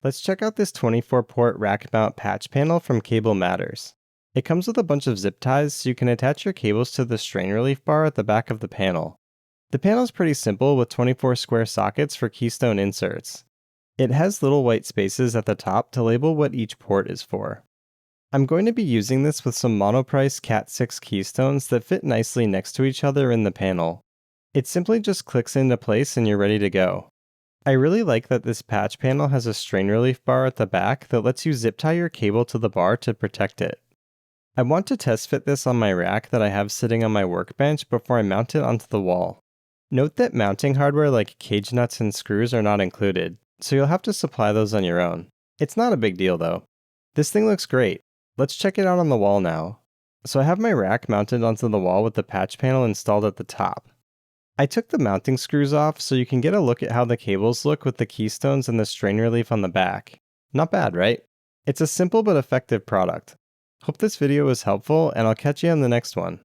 Let's check out this 24-port rack mount patch panel from Cable Matters. It comes with a bunch of zip ties so you can attach your cables to the strain relief bar at the back of the panel. The panel is pretty simple with 24 square sockets for keystone inserts. It has little white spaces at the top to label what each port is for. I'm going to be using this with some Monoprice Cat6 keystones that fit nicely next to each other in the panel. It simply just clicks into place and you're ready to go. I really like that this patch panel has a strain relief bar at the back that lets you zip tie your cable to the bar to protect it. I want to test fit this on my rack that I have sitting on my workbench before I mount it onto the wall. Note that mounting hardware like cage nuts and screws are not included, so you'll have to supply those on your own. It's not a big deal though. This thing looks great. Let's check it out on the wall now. So I have my rack mounted onto the wall with the patch panel installed at the top. I took the mounting screws off so you can get a look at how the cables look with the keystones and the strain relief on the back. Not bad, right? It's a simple but effective product. Hope this video was helpful, and I'll catch you on the next one.